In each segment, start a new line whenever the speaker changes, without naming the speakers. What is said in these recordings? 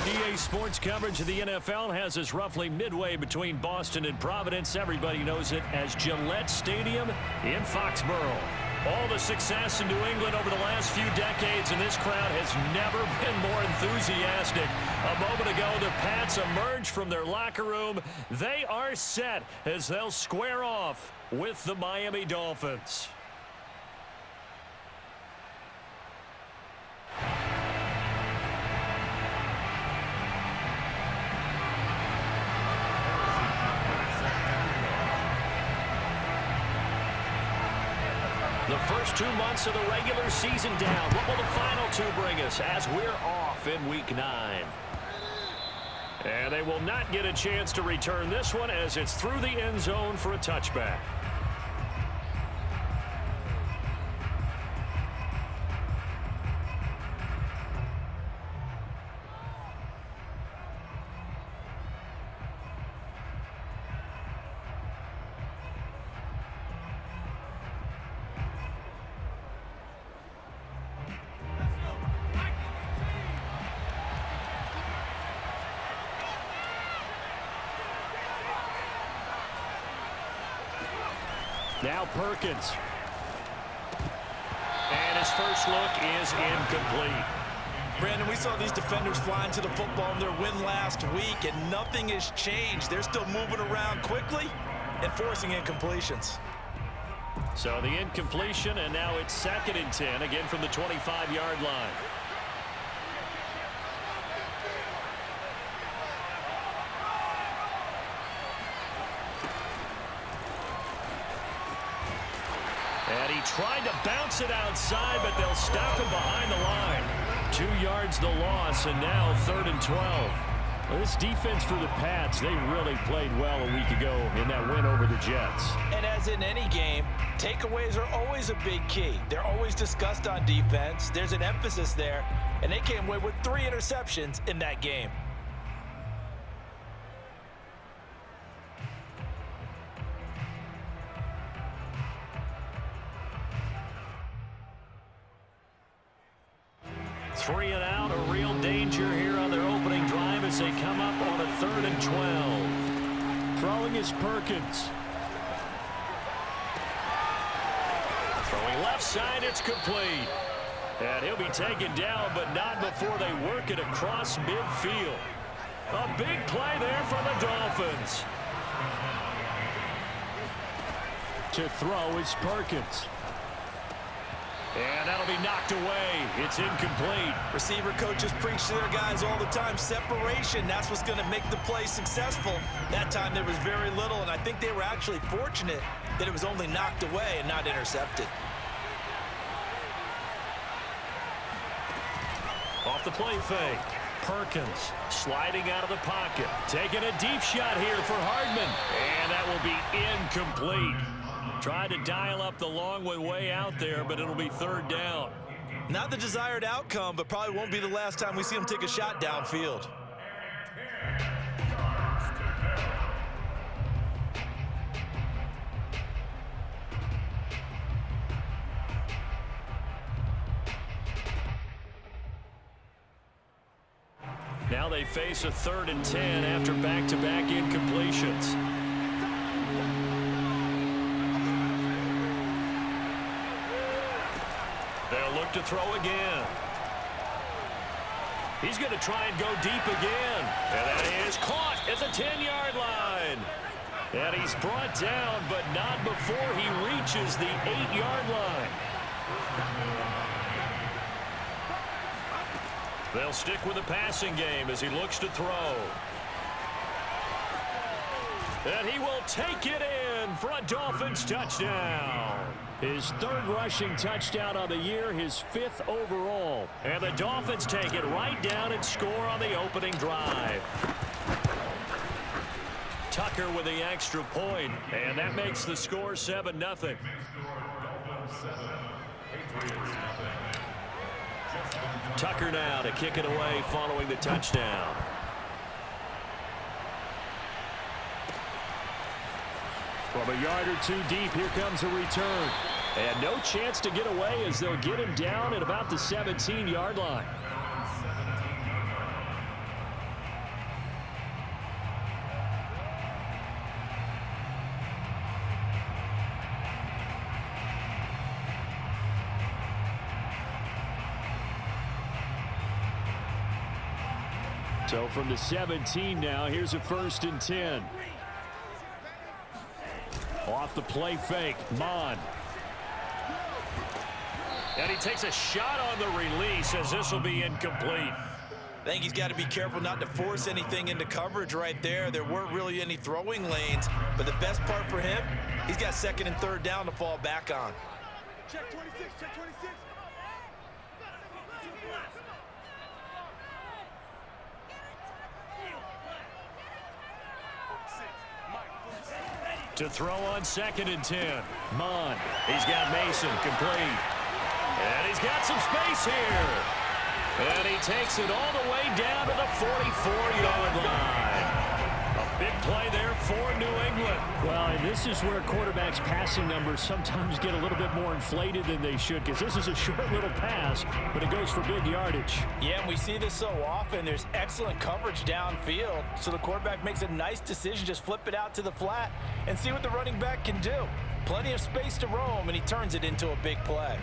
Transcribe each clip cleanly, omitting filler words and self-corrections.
EA Sports coverage of the NFL has us roughly midway between Boston and Providence. Everybody knows it as Gillette Stadium in Foxborough. All the success in New England over the last few decades, and this crowd has never been more enthusiastic. A moment ago, the Pats emerged from their locker room. They are set as they'll square off with the Miami Dolphins. The first 2 months of the regular season down. What will the final two bring us as we're off in Week 9? And they will not get a chance to return this one as it's through the end zone for a touchback. Now Perkins. And his first look is incomplete.
Brandon, we saw these defenders flying to the football in their win last week, and nothing has changed. They're still moving around quickly and forcing incompletions.
So the incompletion, and now it's 2nd and 10, again from the 25-yard line. And he tried to bounce it outside, but they'll stop him behind the line. 2 yards the loss, and now 3rd and 12. Well, this defense for the Pats, they really played well a week ago in that win over the Jets.
And as in any game, takeaways are always a big key. They're always discussed on defense. There's an emphasis there, and they came away with 3 interceptions in that game.
Three and out, a real danger here on their opening drive as they come up on a 3rd and 12. Throwing is Perkins. Throwing left side, it's complete. And he'll be taken down, but not before they work it across midfield. A big play there for the Dolphins. To throw is Perkins. And that'll be knocked away. It's incomplete.
Receiver coaches preach to their guys all the time. Separation, that's what's going to make the play successful. That time there was very little, and I think they were actually fortunate that it was only knocked away and not intercepted.
Off the play fake. Perkins sliding out of the pocket. Taking a deep shot here for Hardman. And that will be incomplete. Tried to dial up the long one way out there, but it'll be 3rd down.
Not the desired outcome, but probably won't be the last time we see him take a shot downfield.
Now they face a 3rd and 10 after back-to-back incompletions. They'll look to throw again. He's going to try and go deep again. And that is caught at the 10-yard line. And he's brought down, but not before he reaches the 8-yard line. They'll stick with the passing game as he looks to throw. And he will take it in for a Dolphins touchdown. His 3rd rushing touchdown on the year, his 5th overall. And the Dolphins take it right down and score on the opening drive. Tucker with the extra point, and that makes the score 7-0. Tucker now to kick it away following the touchdown. From a yard or 2 deep, here comes a return. And no chance to get away as they'll get him down at about the 17-yard line. So from the 17 now, here's a 1st and 10. Off the play fake, Mon. And he takes a shot on the release as this will be incomplete.
I think he's got to be careful not to force anything into coverage right there. There weren't really any throwing lanes, but the best part for him, he's got 2nd and 3rd down to fall back on.
Check 26, check 26.
To throw on 2nd and 10. Mon. He's got Mason complete. And he's got some space here. And he takes it all the way down to the 44-yard line. A Big play there for New England.
Well, and this is where quarterbacks' passing numbers sometimes get a little bit more inflated than they should, because this is a short little pass, but it goes for big yardage.
Yeah, and we see this so often. There's excellent coverage downfield, so the quarterback makes a nice decision. Just flip it out to the flat and see what the running back can do. Plenty of space to roam, and he turns it into a big play.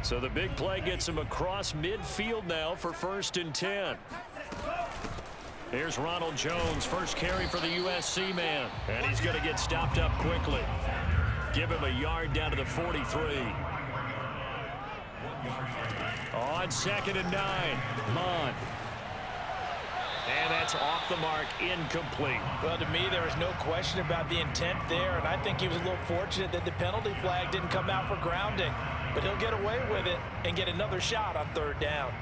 So the big play gets him across midfield now for 1st and 10. Here's Ronald Jones, first carry for the USC man, and he's going to get stopped up quickly. Give him a yard down to the 43. On 2nd and 9, Mond. And that's off the mark, incomplete.
Well, to me, there is no question about the intent there, and I think he was a little fortunate that the penalty flag didn't come out for grounding. But he'll get away with it and get another shot on 3rd down.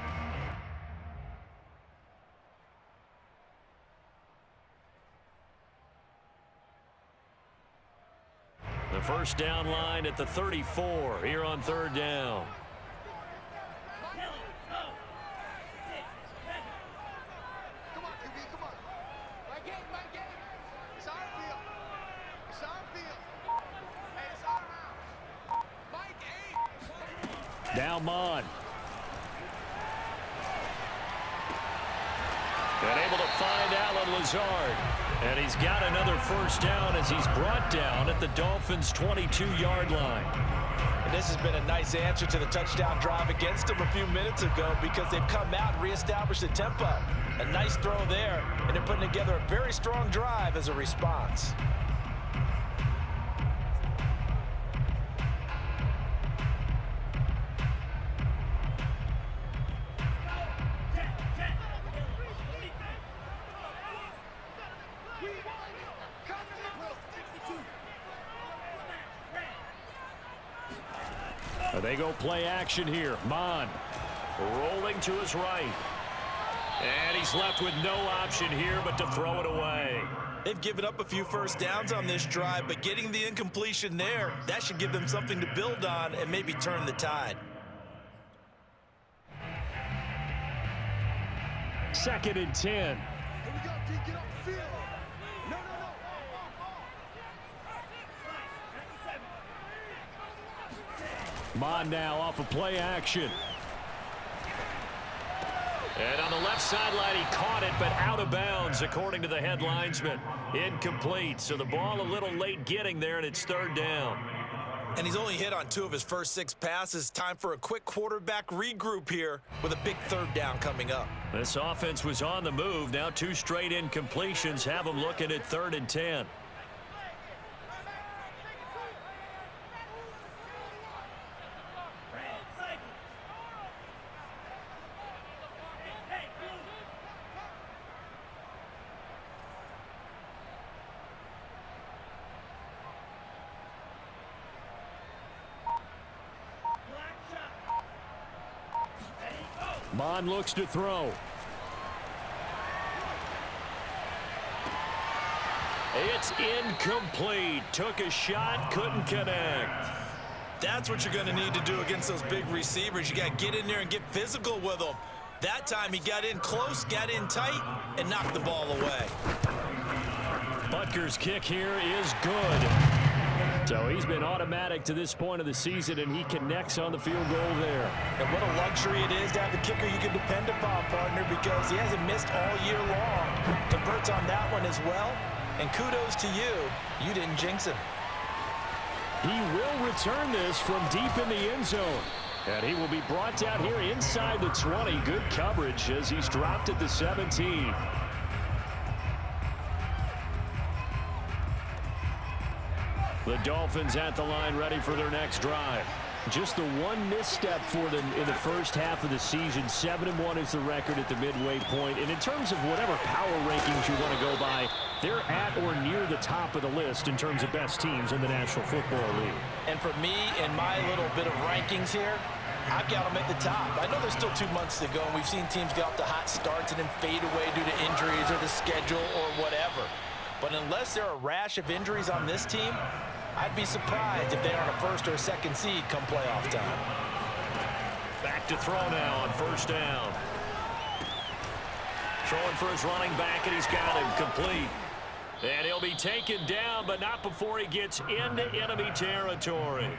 The first down line at the 34 here on 3rd down.
Come on, QB, come on. My game, my game. It's our field. It's our field. Hey, it's our house. Mike, 8.
Now Mond. And able to find Alan Lazard. And he's got another first down as he's brought down at the Dolphins' 22-yard line.
And this has been a nice answer to the touchdown drive against them a few minutes ago, because they've come out and reestablished the tempo. A nice throw there, and they're putting together a very strong drive as a response.
They go play action here. Mond rolling to his right. And he's left with no option here but to throw it away.
They've given up a few first downs on this drive, but getting the incompletion there, that should give them something to build on and maybe turn the tide.
2nd and 10.
Here we go, D. Get off the field. No.
Mond now off of play action. And on the left sideline, he caught it, but out of bounds, according to the head linesman. Incomplete, so the ball a little late getting there, and it's 3rd down.
And he's only hit on 2 of his first 6 passes. Time for a quick quarterback regroup here with a big 3rd down coming up.
This offense was on the move. Now 2 straight incompletions have them looking at 3rd and 10. Mond looks to throw. It's incomplete. Took a shot, couldn't connect.
That's what you're going to need to do against those big receivers. You got to get in there and get physical with them. That time he got in close, got in tight, and knocked the ball away.
Butker's kick here is good. So he's been automatic to this point of the season, and he connects on the field goal there.
And what a luxury it is to have the kicker you can depend upon, partner, because he hasn't missed all year long. Converts on that one as well. And kudos to you. You didn't jinx him.
He will return this from deep in the end zone. And he will be brought down here inside the 20. Good coverage as he's dropped at the 17. The Dolphins at the line, ready for their next drive. Just the one misstep for them in the first half of the season. 7-1 is the record at the midway point. And in terms of whatever power rankings you want to go by, they're at or near the top of the list in terms of best teams in the National Football League.
And for me, in my little bit of rankings here, I've got them at the top. I know there's still 2 months to go, and we've seen teams get off to hot starts and then fade away due to injuries or the schedule or whatever. But unless there are a rash of injuries on this team, I'd be surprised if they aren't a first or a second seed come playoff time.
Back to throw now on first down. Throwing for his running back, and he's got him complete. And he'll be taken down, but not before he gets into enemy territory.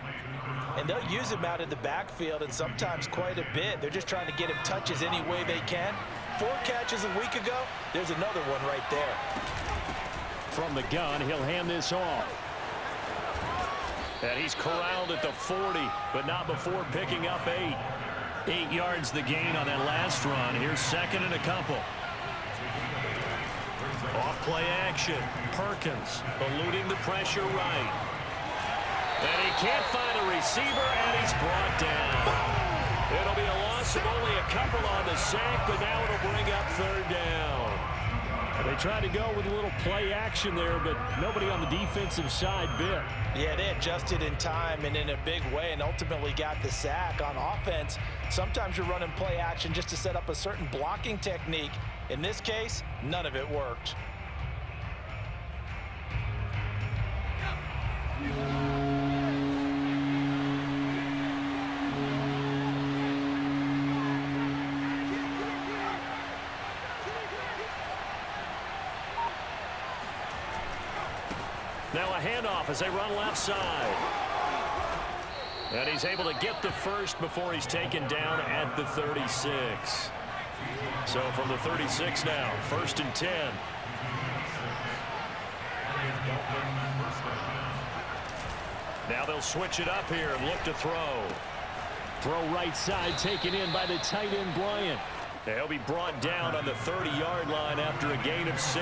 And they'll use him out in the backfield, and sometimes quite a bit. They're just trying to get him touches any way they can. 4 catches a week ago, there's another one right there.
From the gun, he'll hand this off. And he's corralled at the 40, but not before picking up 8. 8 yards the gain on that last run. Here's second and a couple. Off play action. Perkins eluding the pressure right. And he can't find a receiver, and he's brought down. It'll be a loss of only a couple on the sack, but now it'll bring up third down. They tried to go with a little play action there, but nobody on the defensive side bit.
Yeah, they adjusted in time and in a big way and ultimately got the sack. On offense, sometimes you're running play action just to set up a certain blocking technique. In this case, none of it worked.
Now a handoff as they run left side. And he's able to get the first before he's taken down at the 36. So from the 36 now, 1st and 10. Now they'll switch it up here and look to throw. Throw right side taken in by the tight end Bryant. He'll be brought down on the 30-yard line after a gain of 6.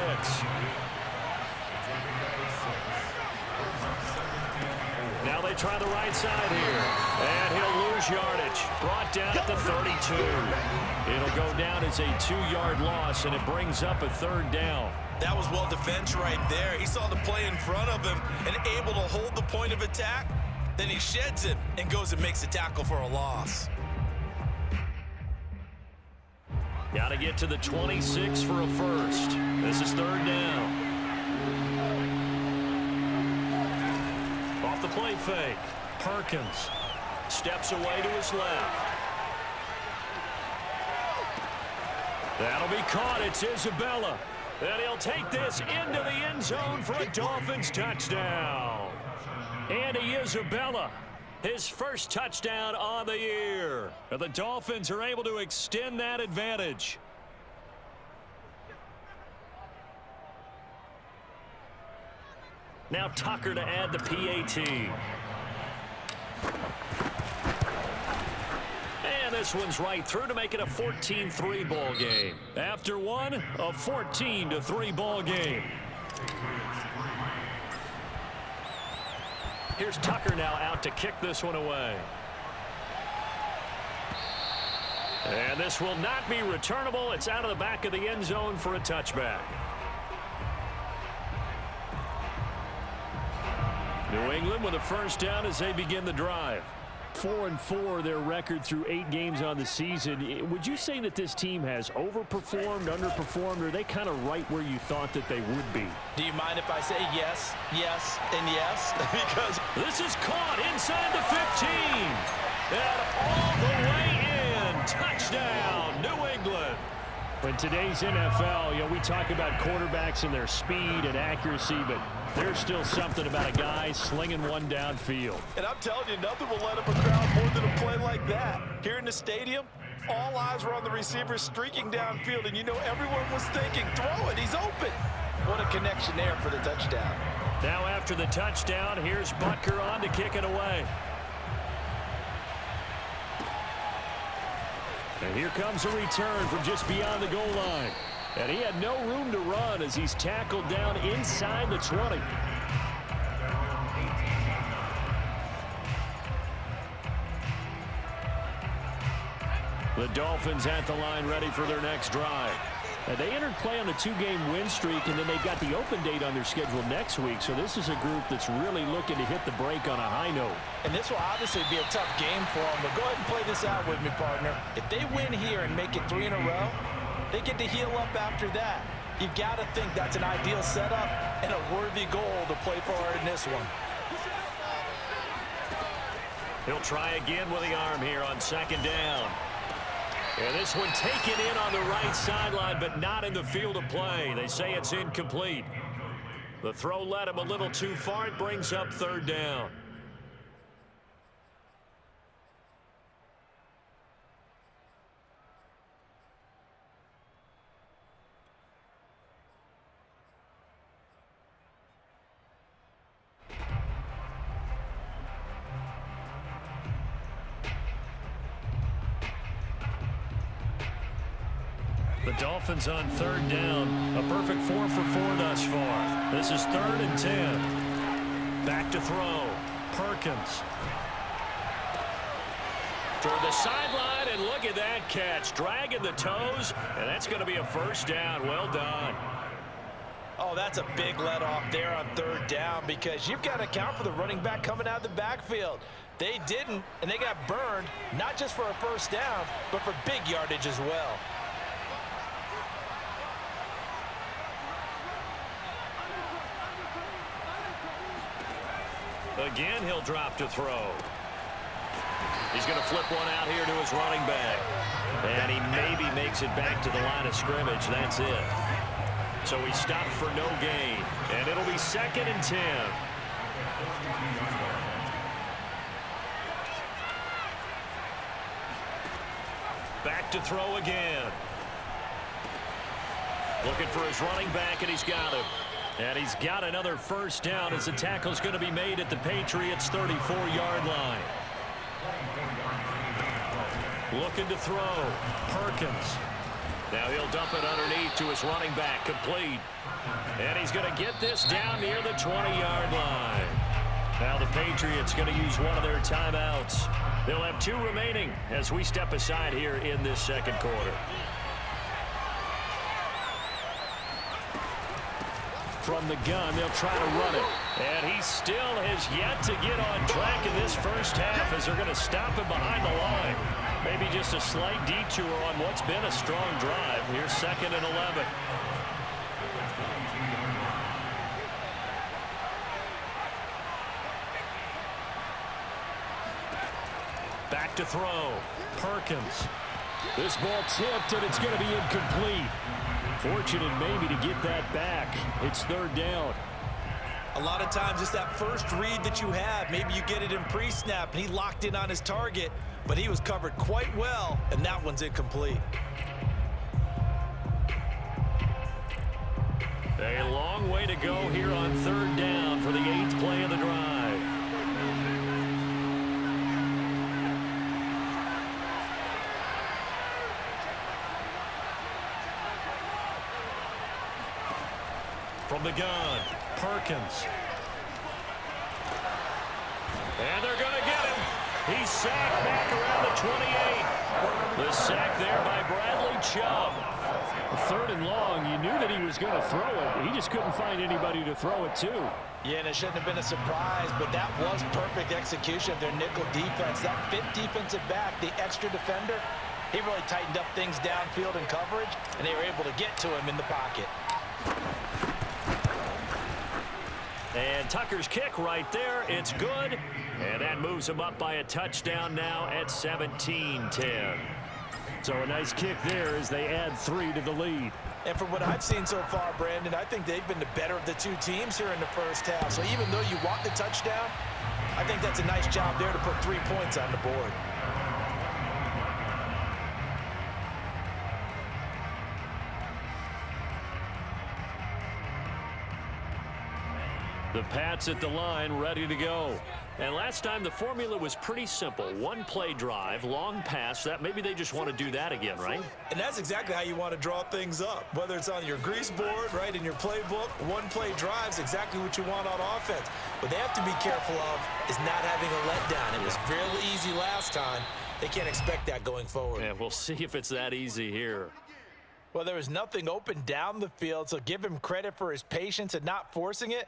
Now they try the right side here. And he'll lose yardage. Brought down at the 32. It'll go down as a 2-yard loss, and it brings up a third down.
That was well defense right there. He saw the play in front of him and able to hold the point of attack. Then he sheds it and goes and makes a tackle for a loss.
Got to get to the 26 for a first. This is third down. Off the play fake. Perkins steps away to his left. That'll be caught. It's Isabella. And he'll take this into the end zone for a Dolphins touchdown. Andy Isabella, his first touchdown on the year. And the Dolphins are able to extend that advantage. Now Tucker to add the PAT. And this one's right through to make it a 14-3 ball game. After one, a 14-3 ball game. Here's Tucker now out to kick this one away. And this will not be returnable. It's out of the back of the end zone for a touchback. New England with a first down as they begin the drive. 4-4 their record through 8 games on the season. Would you say that this team has overperformed, underperformed, or are they kind of right where you thought that they would be?
Do you mind if I say yes, yes, and yes? Because
this is caught inside the 15. And all the way in. Touchdown, New England.
In today's NFL, we talk about quarterbacks and their speed and accuracy, but there's still something about a guy slinging one downfield.
And I'm telling you, nothing will let up a crowd more than a play like that. Here in the stadium, all eyes were on the receiver streaking downfield, and everyone was thinking, throw it, he's open. What a connection there for the touchdown.
Now after the touchdown, here's Butker on to kick it away. And here comes a return from just beyond the goal line. And he had no room to run as he's tackled down inside the 20. The Dolphins at the line ready for their next drive. And they entered play on a 2-game win streak, and then they've got the open date on their schedule next week. So this is a group that's really looking to hit the break on a high note.
And this will obviously be a tough game for them, but go ahead and play this out with me, partner. If they win here and make it 3 in a row, they get to heal up after that. You've got to think that's an ideal setup and a worthy goal to play for in this one.
He'll try again with the arm here on second down. And this one taken in on the right sideline, but not in the field of play. They say it's incomplete. The throw led him a little too far. It brings up third down. The Dolphins on third down. A perfect 4 for 4 thus far. This is 3rd and 10. Back to throw. Perkins. Toward the sideline, and look at that catch. Dragging the toes, and that's going to be a first down. Well done.
Oh, that's a big let off there on third down because you've got to account for the running back coming out of the backfield. They didn't, and they got burned, not just for a first down, but for big yardage as well.
Again, he'll drop to throw. He's going to flip one out here to his running back. And he maybe makes it back to the line of scrimmage. That's it. So he stopped for no gain. And it'll be 2nd and 10. Back to throw again. Looking for his running back, and he's got him. And he's got another first down as the tackle's going to be made at the Patriots' 34-yard line. Looking to throw. Perkins. Now he'll dump it underneath to his running back. Complete. And he's going to get this down near the 20-yard line. Now the Patriots going to use one of their timeouts. They'll have 2 remaining as we step aside here in this second quarter. From the gun, they'll try to run it. And he still has yet to get on track in this first half as they're going to stop him behind the line. Maybe just a slight detour on what's been a strong drive. Here's 2nd and 11. Back to throw. Perkins. This ball tipped, and it's going to be incomplete. Fortunate maybe to get that back. It's 3rd down.
A lot of times it's that first read that you have. Maybe you get it in pre-snap, and he locked in on his target, but he was covered quite well, and that one's incomplete.
A long way to go here on 3rd down for the 8th play of the drive. From the gun, Perkins. And they're going to get him. He's sacked back around the 28. The sack there by Bradley Chubb.
3rd and long, you knew that he was going to throw it. He just couldn't find anybody to throw it to.
Yeah, and it shouldn't have been a surprise, but that was perfect execution of their nickel defense. That 5th defensive back, the extra defender, he really tightened up things downfield in coverage, and they were able to get to him in the pocket.
And Tucker's kick right there. It's good. And that moves him up by a touchdown now at 17-10.
So a nice kick there as they add 3 to the lead.
And from what I've seen so far, Brandon, I think they've been the better of the 2 teams here in the first half. So even though you want the touchdown, I think that's a nice job there to put 3 points on the board.
The Pats at the line, ready to go. And last time the formula was pretty simple. 1-play drive, long pass. That maybe they just want to do that again, right?
And that's exactly how you want to draw things up. Whether it's on your grease board, right, in your playbook, 1-play drives exactly what you want on offense. What they have to be careful of is not having a letdown. It was fairly easy last time. They can't expect that going forward.
Yeah, we'll see if it's that easy here.
Well, there was nothing open down the field, so give him credit for his patience and not forcing it.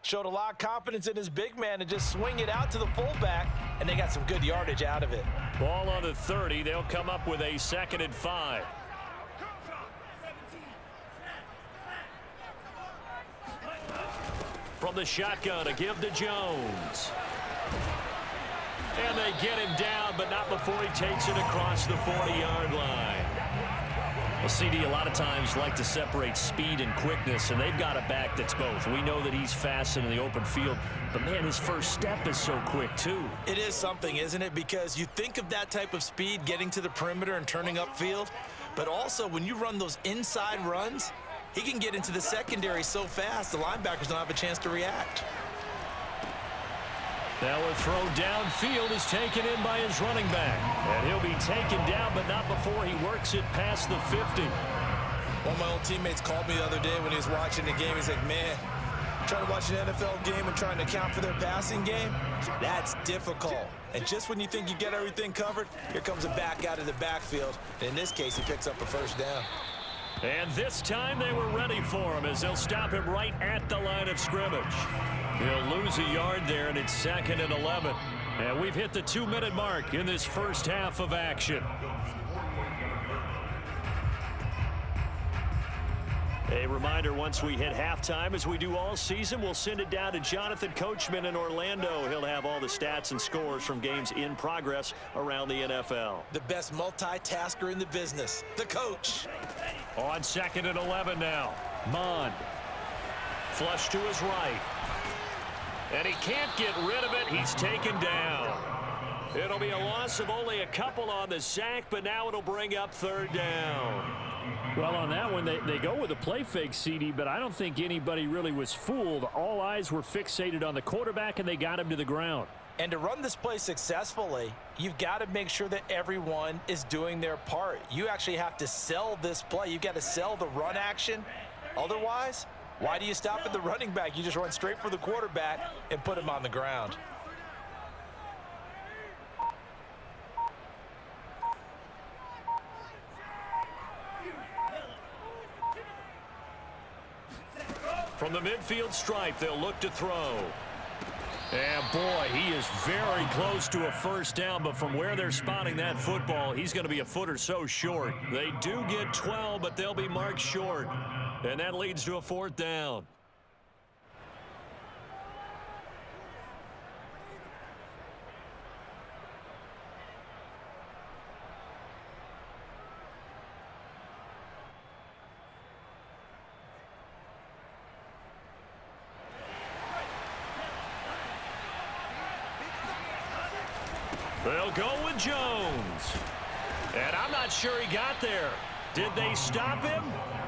Showed a lot of confidence in his big man to just swing it out to the fullback, and they got some good yardage out of it.
Ball on the 30. They'll come up with a 2nd and 5. From the shotgun, a give to Jones. And they get him down, but not before he takes it across the 40-yard line. Well, CD, a lot of times like to separate speed and quickness, and they've got a back that's both. We know that he's fast in the open field, but, man, his first step is so quick, too.
It is something, isn't it? Because you think of that type of speed getting to the perimeter and turning upfield, but also when you run those inside runs, he can get into the secondary so fast the linebackers don't have a chance to react.
Now a throw downfield is taken in by his running back. And he'll be taken down, but not before he works it past the 50.
One of my old teammates called me the other day when he was watching the game. He's like, man, trying to watch an NFL game and trying to account for their passing game, that's difficult. And just when you think you get everything covered, here comes a back out of the backfield. And in this case, he picks up a first down.
And this time they were ready for him as they'll stop him right at the line of scrimmage. He'll lose a yard there, and it's 2nd and 11. And we've hit the 2-minute mark in this first half of action. A reminder, once we hit halftime, as we do all season, we'll send it down to Jonathan Coachman in Orlando. He'll have all the stats and scores from games in progress around the NFL.
The best multitasker in the business, the coach.
On 2nd and 11 now. Mond. Flush to his right. And he can't get rid of it. He's taken down. It'll be a loss of only a couple on the sack, but now it'll bring up 3rd down.
Well, on that one, they go with a play fake, CD, but I don't think anybody really was fooled. All eyes were fixated on the quarterback, and they got him to the ground.
And to run this play successfully, you've got to make sure that everyone is doing their part. You actually have to sell this play. You've got to sell the run action. Otherwise, why do you stop at the running back? You just run straight for the quarterback and put him on the ground.
From the midfield stripe, they'll look to throw. And, boy, he is very close to a first down, but from where they're spotting that football, he's going to be a foot or so short. They do get 12, but they'll be marked short. And that leads to a 4th down. They'll go with Jones. And I'm not sure he got there. Did they stop him?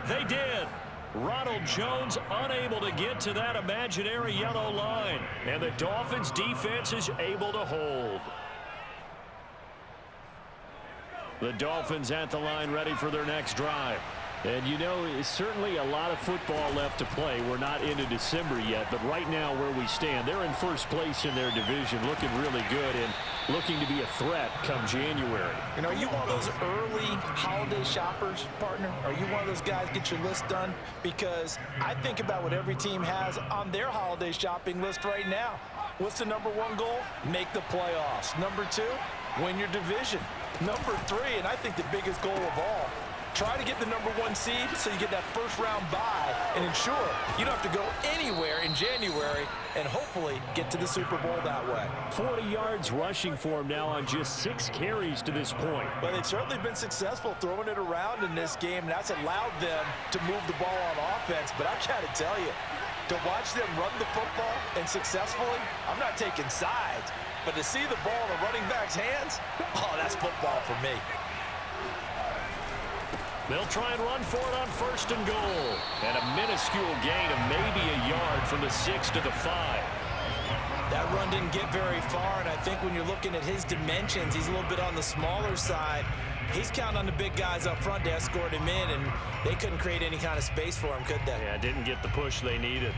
They did. Ronald Jones unable to get to that imaginary yellow line. And the Dolphins defense is able to hold. The Dolphins at the line ready for their next drive.
And, you know, it's certainly a lot of football left to play. We're not into December yet, but right now where we stand, they're in first place in their division, looking really good and looking to be a threat come January.
And are you one of those early holiday shoppers, partner? Are you one of those guys get your list done? Because I think about what every team has on their holiday shopping list right now. What's the #1 goal? Make the playoffs. #2, win your division. #3, and I think the biggest goal of all, try to get the #1 seed so you get that first-round bye and ensure you don't have to go anywhere in January and hopefully get to the Super Bowl that way.
40 yards rushing for him now on just 6 carries to this point.
Well, they've certainly been successful throwing it around in this game, and that's allowed them to move the ball on offense. But I've got to tell you, to watch them run the football and successfully, I'm not taking sides, but to see the ball in a running back's hands, oh, that's football for me.
They'll try and run for it on 1st and goal. And a minuscule gain of maybe a yard from the 6 to the 5.
That run didn't get very far, and I think when you're looking at his dimensions, he's a little bit on the smaller side. He's counting on the big guys up front to escort him in, and they couldn't create any kind of space for him, could they?
Yeah, didn't get the push they needed.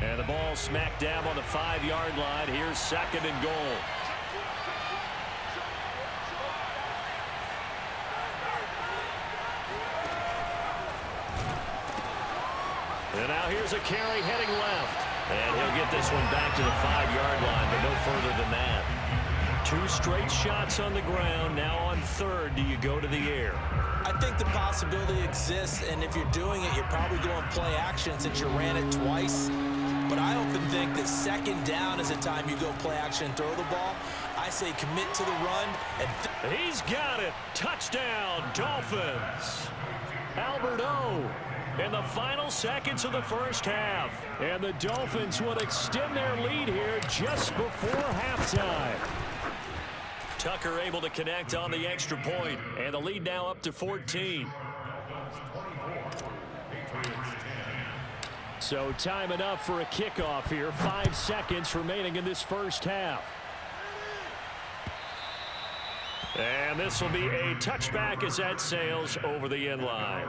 And the ball smack dab on the 5-yard line. Here's 2nd and goal. And now here's a carry heading left. And he'll get this one back to the 5-yard line, but no further than that. 2 straight shots on the ground. Now on 3rd, do you go to the air?
I think the possibility exists, and if you're doing it, you're probably going play action since you ran it twice. But I often think that 2nd down is the time you go play action and throw the ball. I I say commit to the run. And
he's got it. Touchdown, Dolphins. Albert O in the final seconds of the first half. And the Dolphins would extend their lead here just before halftime. Tucker able to connect on the extra point, and the lead now up to 14. So time enough for a kickoff here. 5 seconds remaining in this first half. And this will be a touchback as that sails over the end line.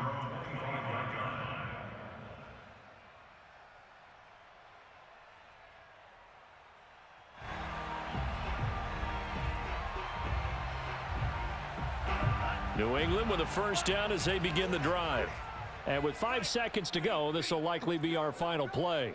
New England with a first down as they begin the drive. And with 5 seconds to go, this will likely be our final play.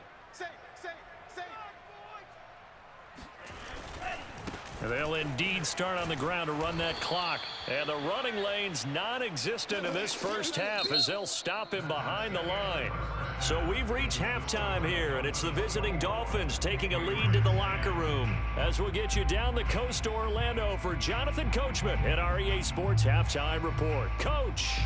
And they'll indeed start on the ground to run that clock. And the running lane's non-existent in this first half as they'll stop him behind the line. So we've reached halftime here, and it's the visiting Dolphins taking a lead to the locker room. As we'll get you down the coast to Orlando for Jonathan Coachman at our EA Sports Halftime Report. Coach.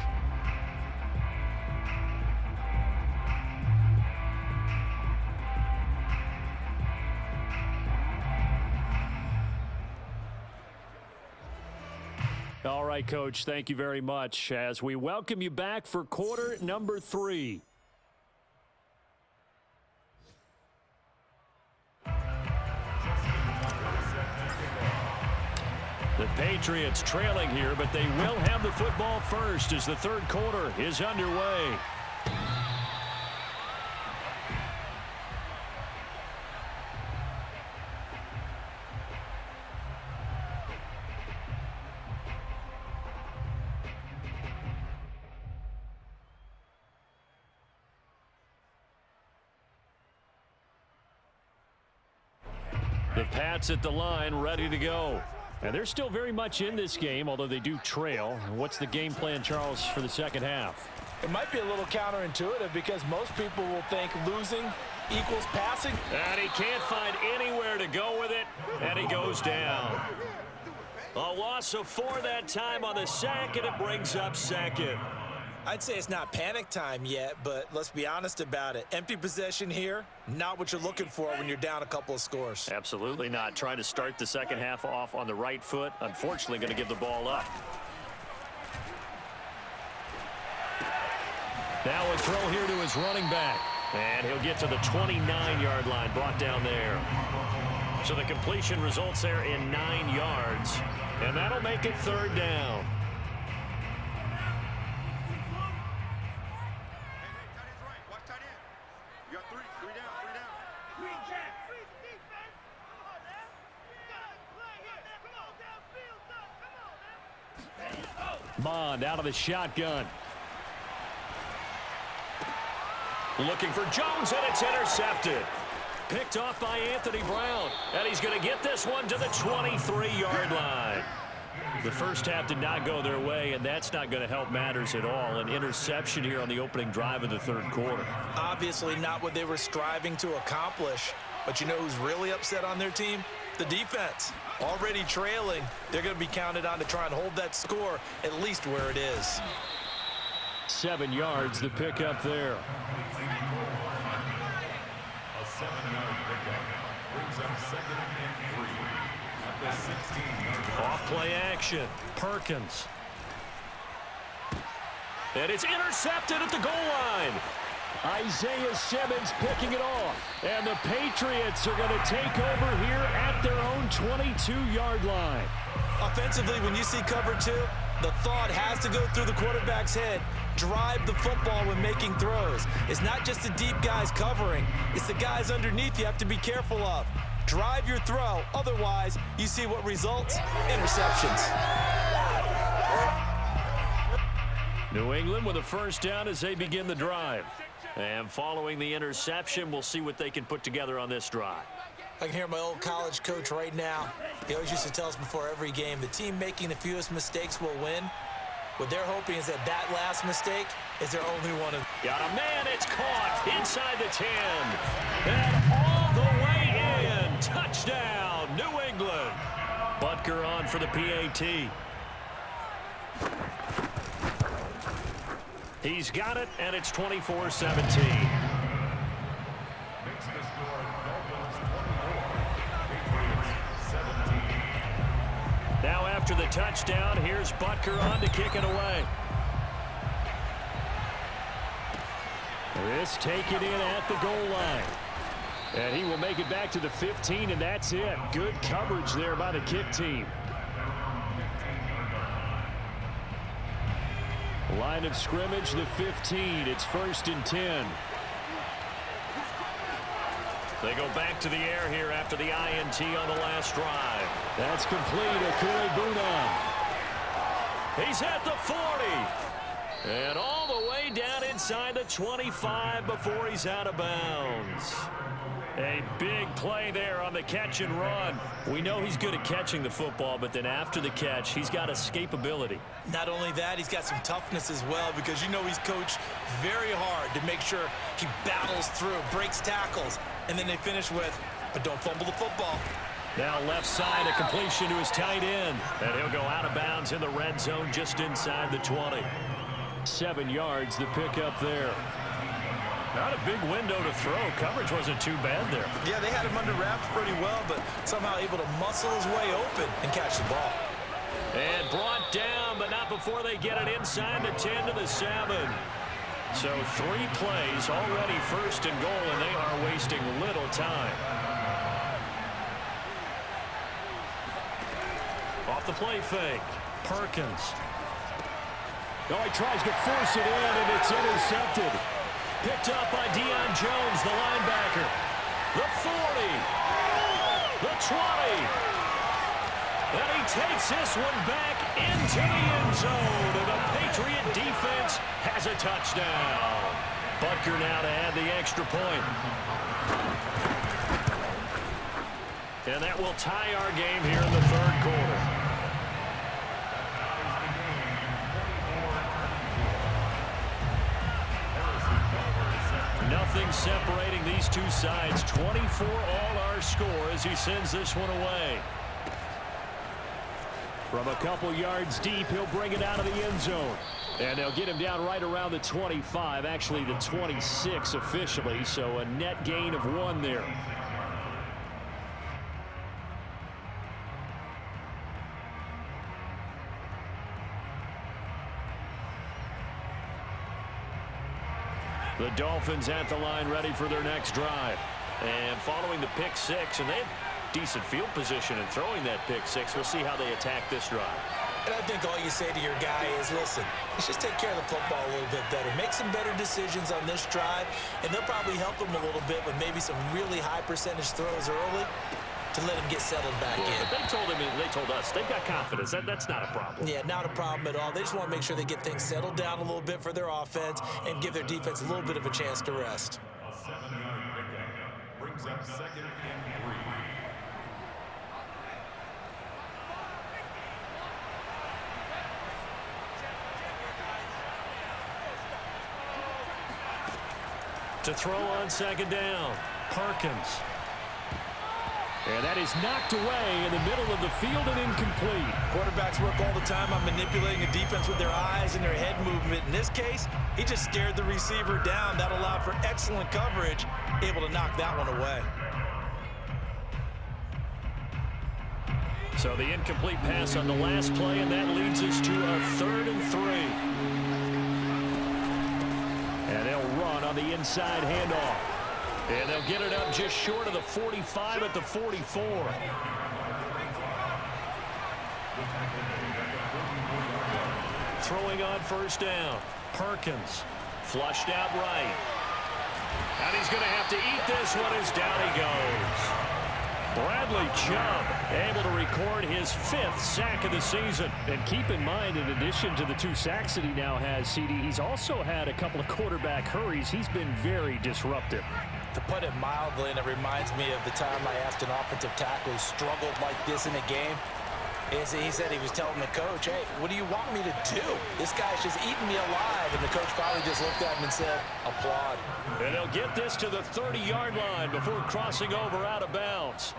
All right, Coach, thank you very much as we welcome you back for quarter number 3. The Patriots trailing here, but they will have the football first as the third quarter is underway. The Pats at the line, ready to go. And they're still very much in this game, although they do trail. What's the game plan, Charles, for the second half?
It might be a little counterintuitive because most people will think losing equals passing.
And he can't find anywhere to go with it, and he goes down. A loss of 4 that time on the sack, and it brings up second.
I'd say it's not panic time yet, but let's be honest about it. Empty possession here, not what you're looking for when you're down a couple of scores.
Absolutely not. Trying to start the second half off on the right foot. Unfortunately, going to give the ball up. Now a throw here to his running back. And he'll get to the 29-yard line, brought down there. So the completion results there in 9 yards. And that'll make it third down. Bond out of the shotgun. Looking for Jones, and it's intercepted. Picked off by Anthony Brown. And he's going to get this one to the 23-yard line. The first half did not go their way, and that's not going to help matters at all. An interception here on the opening drive of the third quarter.
Obviously not what they were striving to accomplish. But you know who's really upset on their team? The defense. Already trailing, they're going to be counted on to try and hold that score at least where it is.
7 yards, the pickup there.
A 7-yard pickup brings up 2nd and 3 at the 16-yard line.
Off play action. Perkins. And it's intercepted at the goal line. Isaiah Simmons picking it off. And the Patriots are going to take over here at their own 22-yard line.
Offensively, when you see cover 2, the thought has to go through the quarterback's head. Drive the football when making throws. It's not just the deep guys covering. It's the guys underneath you have to be careful of. Drive your throw. Otherwise, you see what results? Interceptions.
New England with a first down as they begin the drive. And following the interception, we'll see what they can put together on this drive.
I can hear my old college coach right now. He always used to tell us before every game, the team making the fewest mistakes will win. What they're hoping is that that last mistake is their only one.
Got a man, it's caught inside the 10. And all the way in. Touchdown, New England. But Butker on for the PAT. He's got it, and it's 24-17.
Makes the score Dolphins 24, Patriots 17.
Now after the touchdown, here's Butker on to kick it away.
This taken in at the goal line. And he will make it back to the 15, and that's it. Good coverage there by the kick team. Line of scrimmage, the 15. It's 1st and 10.
They go back to the air here after the INT on the last drive.
That's complete. Akure Bunan.
He's at the 40. And all the way down inside the 25 before he's out of bounds. A big play there on the catch and run. We know he's good at catching the football, but then after the catch, he's got escapability.
Not only that, he's got some toughness as well, because you know he's coached very hard to make sure he battles through, breaks tackles, and then they finish with, but don't fumble the football.
Now left side, a completion to his tight end. And he'll go out of bounds in the red zone just inside the 20.
7 yards, the pickup there.
Not a big window to throw. Coverage wasn't too bad there.
Yeah, they had him under wraps pretty well, but somehow able to muscle his way open and catch the ball.
And brought down, but not before they get it inside the 10 to the 7. So 3 plays, already 1st and goal, and they are wasting little time. Off the play fake, Perkins.
Oh, he tries to force it in, and it's intercepted.
Picked up by Deion Jones, the linebacker. The 40. The 20. And he takes this one back into the end zone. And the Patriot defense has a touchdown. Butker now to add the extra point. And that will tie our game here in the 3rd quarter. Nothing separating these two sides. 24 all our score as he sends this one away.
From a couple yards deep, he'll bring it out of the end zone. And they'll get him down right around the 25, actually the 26 officially, so a net gain of 1 there.
The Dolphins at the line ready for their next drive. And following the pick 6, and they have decent field position in throwing that pick 6. We'll see how they attack this drive.
And I think all you say to your guy is, listen, let's just take care of the football a little bit better. Make some better decisions on this drive, and they'll probably help him a little bit with maybe some really high percentage throws early to let him get settled back in.
But they told us they've got confidence. That's not a problem.
Yeah, not a problem at all. They just want to make sure they get things settled down a little bit for their offense and give their defense a little bit of a chance to rest.
A 7-yard pickup brings up 2nd and 3.
To throw on 2nd down, Perkins.
And that is knocked away in the middle of the field and incomplete.
Quarterbacks work all the time on manipulating a defense with their eyes and their head movement. In this case, he just stared the receiver down. That allowed for excellent coverage, able to knock that one away.
So the incomplete pass on the last play, and that leads us to a 3rd and 3.
And they'll run on the inside handoff.
And they'll get it up just short of the 45 at the 44. Throwing on 1st down. Perkins flushed out right. And he's going to have to eat this one as down he goes. Bradley Chubb able to record his 5th sack of the season.
And keep in mind, in addition to the 2 sacks that he now has, CD, he's also had a couple of quarterback hurries. He's been very disruptive.
To put it mildly, and it reminds me of the time I asked an offensive tackle who struggled like this in a game, is he said he was telling the coach, hey, what do you want me to do? This guy's just eating me alive. And the coach probably just looked at him and said, applaud.
And he'll get this to the 30-yard line before crossing over out of bounds.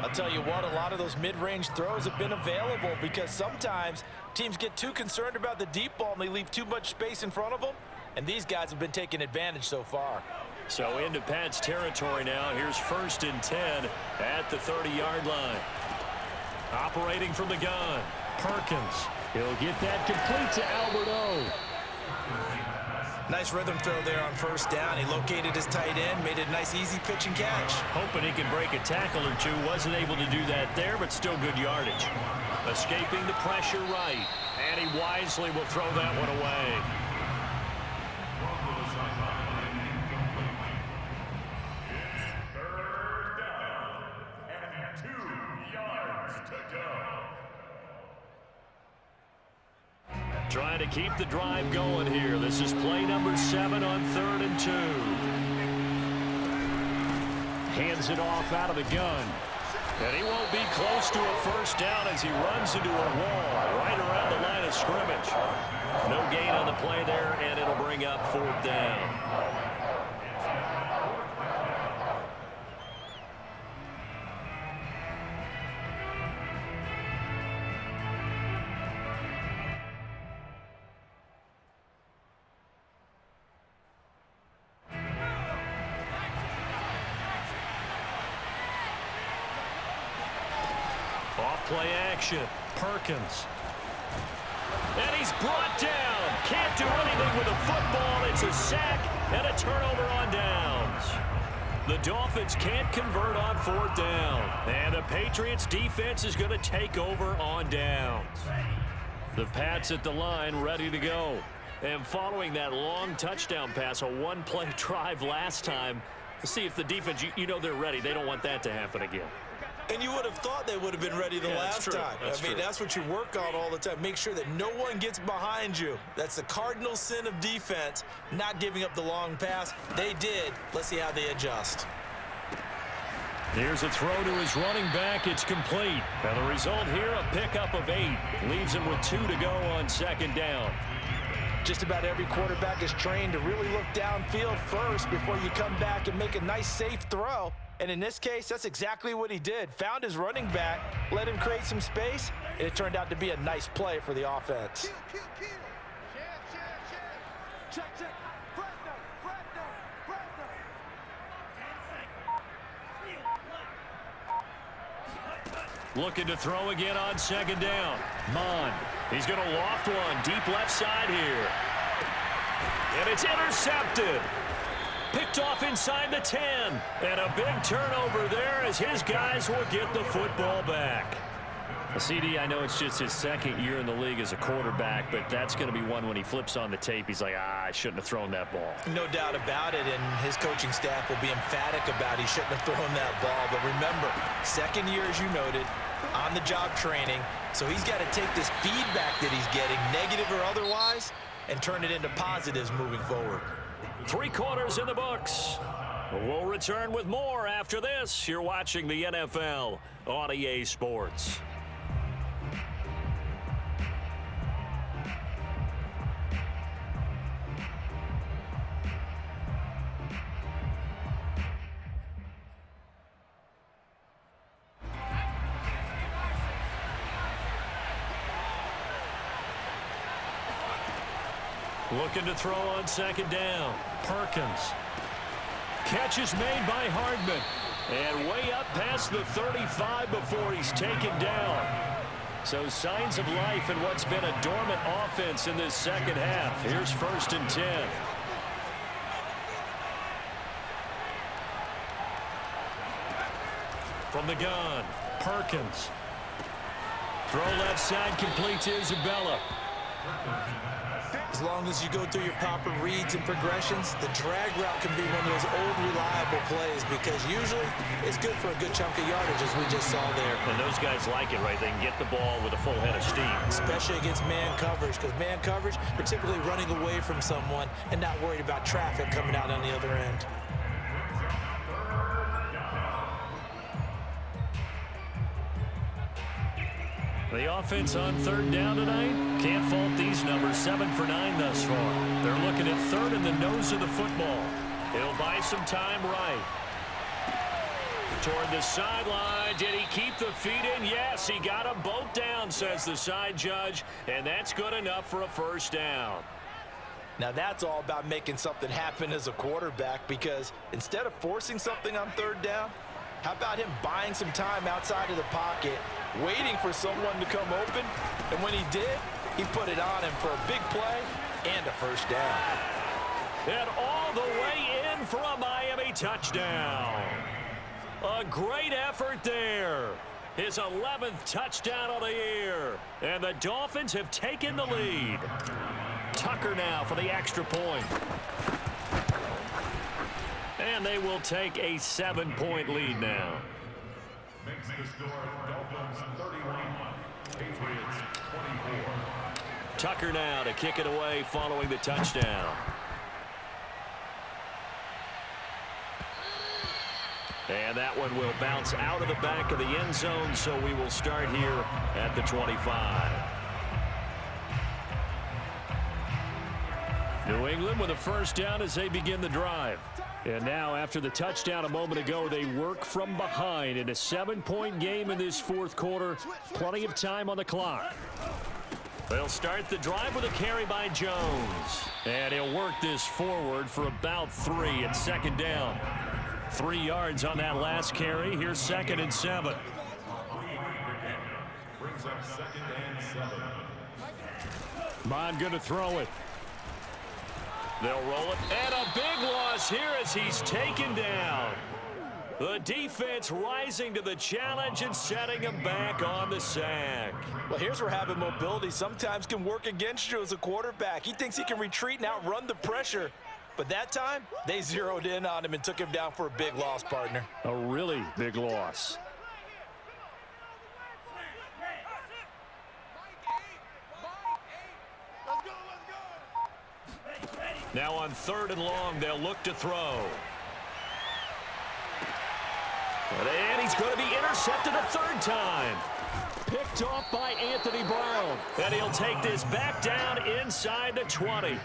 I'll tell you what, a lot of those mid-range throws have been available because sometimes teams get too concerned about the deep ball and they leave too much space in front of them, and these guys have been taking advantage so far.
So into Pat's territory now. Here's 1st and 10 at the 30-yard line. Operating from the gun, Perkins.
He'll get that complete to Alberto.
Nice rhythm throw there on 1st down. He located his tight end, made a nice easy pitch and catch.
Hoping he can break a tackle or two. Wasn't able to do that there, but still good yardage. Escaping the pressure right. And he wisely will throw that one away. Trying to keep the drive going here. This is play number 7 on 3rd and 2.
Hands it off out of the gun.
And he won't be close to a 1st down as he runs into a wall right around the line of scrimmage. No gain on the play there, and it'll bring up 4th down. Play action, Perkins. And he's brought down. Can't do anything with a football. It's a sack and a turnover on downs. The Dolphins can't convert on 4th down. And the Patriots defense is going to take over on downs. The Pats at the line ready to go. And following that long touchdown pass, a one-play drive last time, to see if the defense, you know they're ready. They don't want that to happen again.
And you would have thought they would have been ready the last time. I mean, that's what you work on all the time. Make sure that no one gets behind you. That's the cardinal sin of defense, not giving up the long pass. They did. Let's see how they adjust.
Here's a throw to his running back. It's complete. And the result here, a pickup of 8. Leaves him with 2 to go on 2nd down.
Just about every quarterback is trained to really look downfield first before you come back and make a nice, safe throw. And in this case, that's exactly what he did. Found his running back, let him create some space, and it turned out to be a nice play for the offense.
Check. Fresno.
Looking to throw again on 2nd down. Mon. He's going to loft one deep left side here. And it's intercepted. Picked off inside the 10. And a big turnover there as his guys will get the football back. CD, I know it's just his 2nd year in the league as a quarterback, but that's going to be one when he flips on the tape. He's like, I shouldn't have thrown that ball.
No doubt about it, and his coaching staff will be emphatic about he shouldn't have thrown that ball. But remember, 2nd year, as you noted, on-the-job training. So he's got to take this feedback that he's getting, negative or otherwise, and turn it into positives moving forward.
3 quarters in the books. We'll return with more after this. You're watching the NFL on EA Sports. Looking to throw on 2nd down. Perkins. Catch is made by Hardman. And way up past the 35 before he's taken down. So signs of life in what's been a dormant offense in this 2nd half. Here's 1st and 10. From the gun, Perkins. Throw left side, complete to Isabella.
As long as you go through your proper reads and progressions, the drag route can be one of those old reliable plays because usually it's good for a good chunk of yardage, as we just saw there.
And those guys like it, right? They can get the ball with a full head of steam.
Especially against man coverage, because man coverage, we're typically running away from someone and not worried about traffic coming out on the other end.
The offense on 3rd down tonight. Can't fault these numbers. 7 for 9 thus far. They're looking at 3rd in the nose of the football. He'll buy some time right. toward the sideline. Did he keep the feet in? Yes, he got them both down, says the side judge, and that's good enough for a first down.
Now that's all about making something happen as a quarterback, because instead of forcing something on third down, how about him buying some time outside of the pocket, waiting for someone to come open, and when he did, he put it on him for a big play and a first down.
And all the way in for a Miami touchdown. A great effort there. His 11th touchdown of the year. And the Dolphins have taken the lead. Tucker now for the extra point. And they will take a 7-point lead now.
Makes the score Dolphins 31, Patriots 24.
Tucker now to kick it away following the touchdown. And that one will bounce out of the back of the end zone, so we will start here at the 25. New England with a first down as they begin the drive. And now, after the touchdown a moment ago, they work from behind in a 7-point game in this fourth quarter. Plenty of time on the clock. They'll start the drive with a carry by Jones. And he'll work this forward for about 3 at second down. 3 yards on that last carry. Here's 2nd and 7.
Brings up 2nd and 7.
Bond going to throw it. They'll roll it. And a big loss here as he's taken down. The defense rising to the challenge and setting him back on the sack.
Well, here's where having mobility sometimes can work against you as a quarterback. He thinks he can retreat and outrun the pressure. But that time, they zeroed in on him and took him down for a big loss, partner.
A really big loss. Now on 3rd and long, they'll look to throw. And he's going to be intercepted a 3rd time. Picked off by Anthony Brown. And he'll take this back down inside the 20.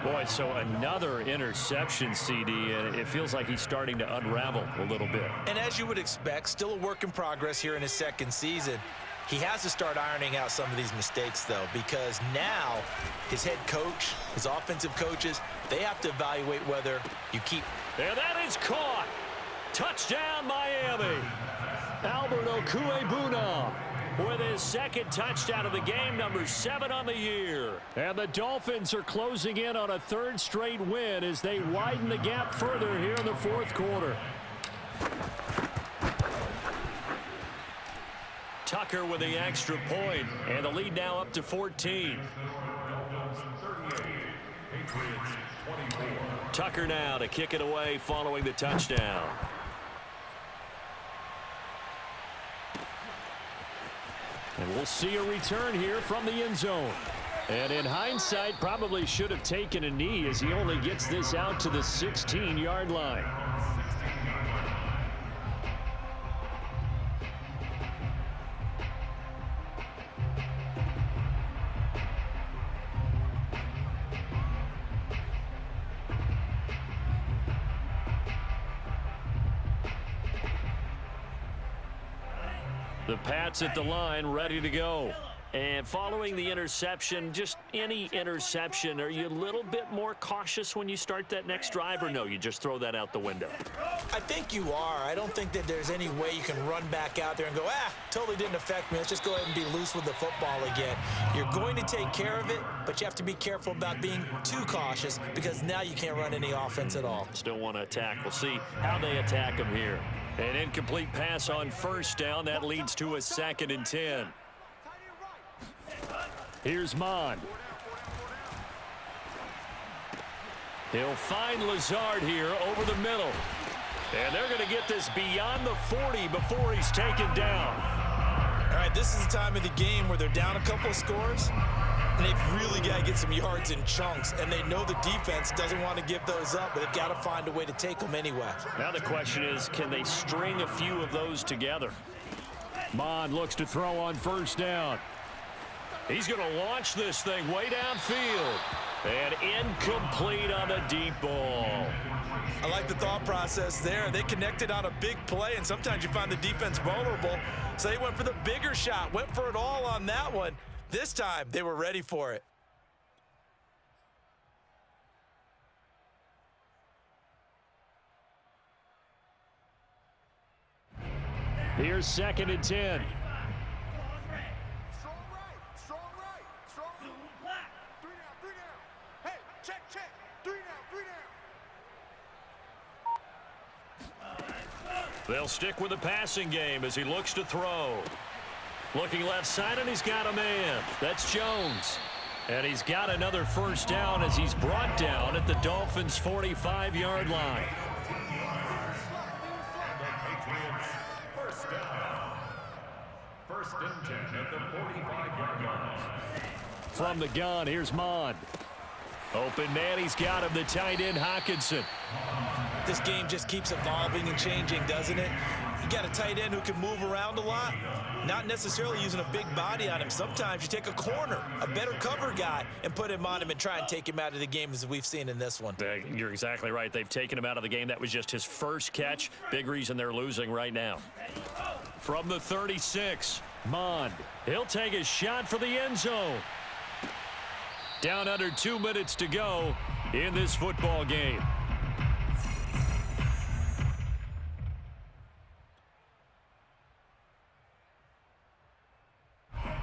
Boy, so another interception, CD, and it feels like he's starting to unravel a little bit.
And as you would expect, still a work in progress here in his 2nd season. He has to start ironing out some of these mistakes, though, because now his head coach, his offensive coaches, they have to evaluate whether you keep.
And that is caught. Touchdown, Miami. Albert Okuebuna with his 2nd touchdown of the game, number 7 on the year. And the Dolphins are closing in on a 3rd straight win as they widen the gap further here in the 4th quarter. Tucker with the extra point, and the lead now up to 14. Tucker now to kick it away following the touchdown. And we'll see a return here from the end zone. And in hindsight, probably should have taken a knee as he only gets this out to the 16-yard line. The Pats at the line, ready to go. And following the interception, just any interception, are you a little bit more cautious when you start that next drive, or no, you just throw that out the window?
I think you are. I don't think that there's any way you can run back out there and go, totally didn't affect me. Let's just go ahead and be loose with the football again. You're going to take care of it, but you have to be careful about being too cautious because now you can't run any offense at all.
Still want to attack. We'll see how they attack him here. An incomplete pass on 1st down. That leads to a 2nd and 10. Here's Mond. He'll find Lazard here over the middle. And they're going to get this beyond the 40 before he's taken down.
All right, this is the time of the game where they're down a couple of scores, and they've really got to get some yards in chunks, and they know the defense doesn't want to give those up, but they've got to find a way to take them anyway.
Now the question is, can they string a few of those together? Mond looks to throw on 1st down. He's going to launch this thing way downfield. And incomplete on the deep ball.
I like the thought process there. They connected on a big play, and sometimes you find the defense vulnerable. So they went for the bigger shot, went for it all on that one. This time, they were ready for it.
Here's 2nd and 10.
Strong right, strong right, strong. 3 down. Hey, check. 3 down.
They'll stick with the passing game as he looks to throw. Looking left side, and he's got a man. That's Jones. And he's got another first down as he's brought down at the Dolphins' 45-yard line.
First down. 1st and 10 at the 45-yard line.
From the gun, here's Mond. Open man, he's got him, the tight end, Hockenson.
This game just keeps evolving and changing, doesn't it? You got a tight end who can move around a lot, not necessarily using a big body on him. Sometimes you take a corner, a better cover guy, and put him on him and try and take him out of the game as we've seen in this one.
You're exactly right. They've taken him out of the game. That was just his first catch. Big reason they're losing right now. From the 36, Mond. He'll take a shot for the end zone. Down under 2 minutes to go in this football game.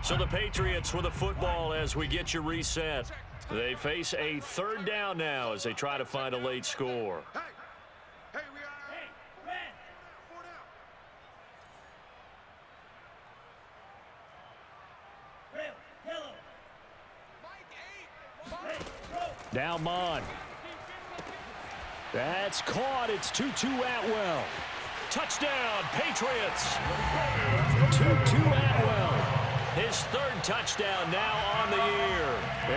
So the Patriots with the football as we get you reset. They face a 3rd down now as they try to find a late score.
Hey, we are. 4 down.
Now Mond. That's caught. It's Tutu Atwell. Touchdown, Patriots. Tutu Atwell. His 3rd touchdown now on the year.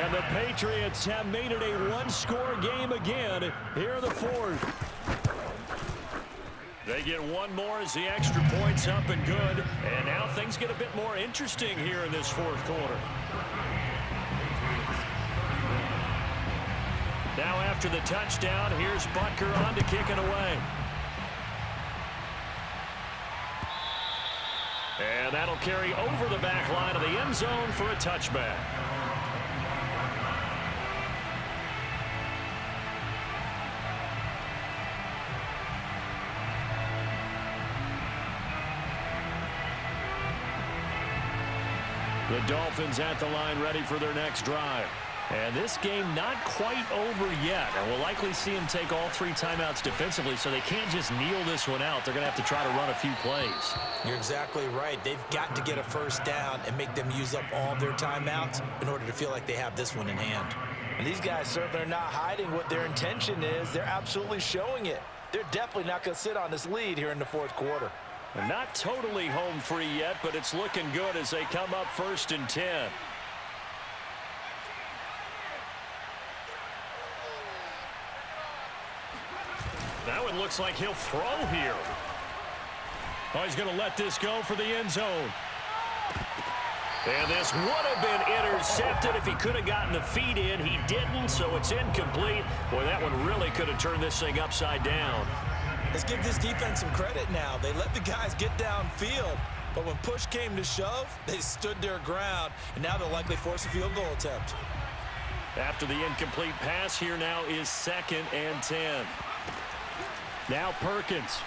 And the Patriots have made it a one-score game again here in the 4th. They get one more as the extra point's up and good. And now things get a bit more interesting here in this 4th quarter. Now after the touchdown, here's Butker on to kick it away. And that'll carry over the back line of the end zone for a touchback. The Dolphins at the line ready for their next drive. And this game not quite over yet. And we'll likely see them take all 3 timeouts defensively, so they can't just kneel this one out. They're going to have to try to run a few plays.
You're exactly right. They've got to get a first down and make them use up all their timeouts in order to feel like they have this one in hand.
And these guys certainly are not hiding what their intention is. They're absolutely showing it. They're definitely not going to sit on this lead here in the 4th quarter.
And not totally home free yet, but it's looking good as they come up 1st and 10. Now it looks like he'll throw here. Oh, he's going to let this go for the end zone. And this would have been intercepted if he could have gotten the feet in. He didn't, so it's incomplete. Boy, that one really could have turned this thing upside down.
Let's give this defense some credit now. They let the guys get downfield, but when push came to shove, they stood their ground, and now they'll likely force a field goal attempt.
After the incomplete pass, here now is 2nd and 10. Now Perkins.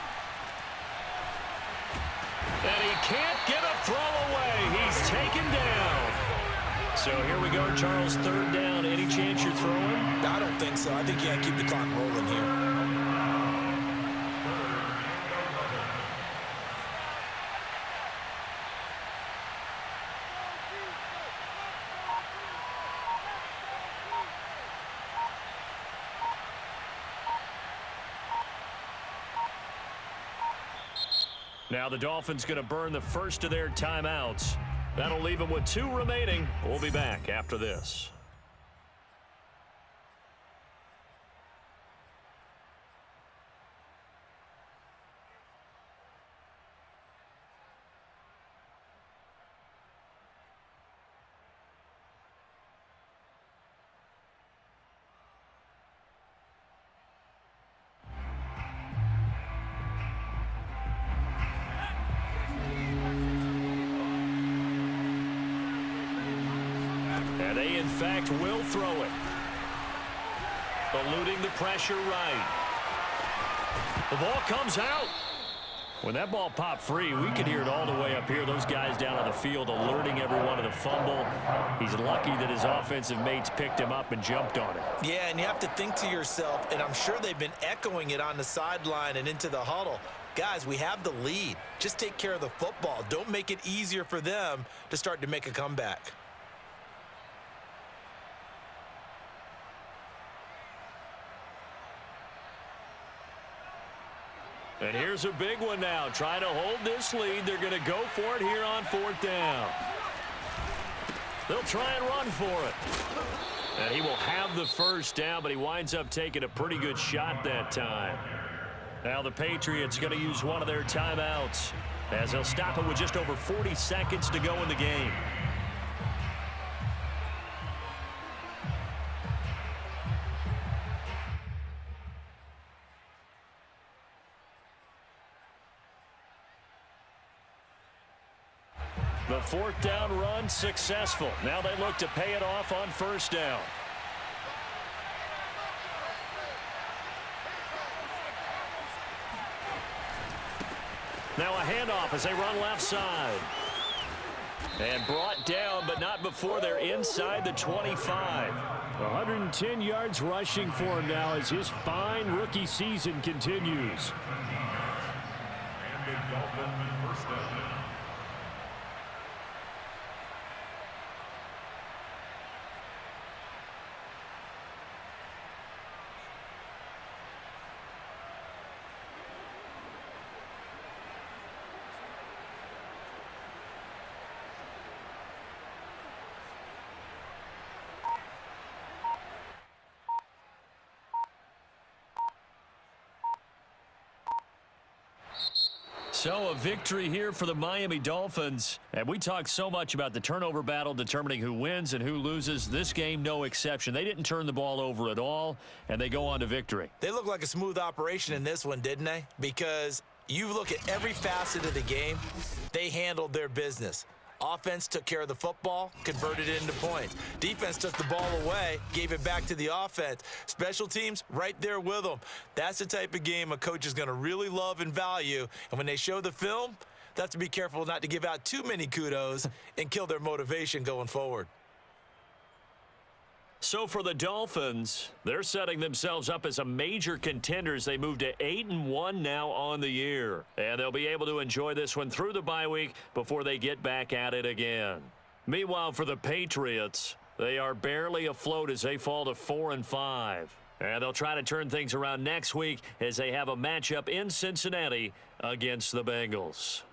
And he can't get a throw away. He's taken down. So here we go, Charles, 3rd down. Any chance you're throwing?
I don't think so. I think you got to keep the clock rolling here.
Now the Dolphins going to burn the first of their timeouts. That'll leave them with 2 remaining. We'll be back after this. They, in fact, will throw it. Eluding the pressure right. The ball comes out. When that ball popped free, we could hear it all the way up here. Those guys down on the field alerting everyone of the fumble. He's lucky that his offensive mates picked him up and jumped on it.
Yeah, and you have to think to yourself, and I'm sure they've been echoing it on the sideline and into the huddle. Guys, we have the lead. Just take care of the football. Don't make it easier for them to start to make a comeback.
And here's a big one now. Trying to hold this lead. They're going to go for it here on 4th down. They'll try and run for it. And he will have the first down, but he winds up taking a pretty good shot that time. Now the Patriots going to use one of their timeouts as they'll stop it with just over 40 seconds to go in the game. The 4th down run successful. Now they look to pay it off on 1st down. Now a handoff as they run left side. And brought down, but not before they're inside the 25.
110 yards rushing for him now as his fine rookie season continues.
And the Dolphin first down.
So a victory here for the Miami Dolphins. And we talk so much about the turnover battle determining who wins and who loses. This game, no exception. They didn't turn the ball over at all, and they go on to victory.
They look like a smooth operation in this one, didn't they? Because you look at every facet of the game, they handled their business. Offense took care of the football, converted it into points. Defense took the ball away, gave it back to the offense. Special teams, right there with them. That's the type of game a coach is going to really love and value. And when they show the film, they have to be careful not to give out too many kudos and kill their motivation going forward.
So for the Dolphins, they're setting themselves up as a major contender as they move to 8-1 now on the year. And they'll be able to enjoy this one through the bye week before they get back at it again. Meanwhile, for the Patriots, they are barely afloat as they fall to 4-5. And they'll try to turn things around next week as they have a matchup in Cincinnati against the Bengals.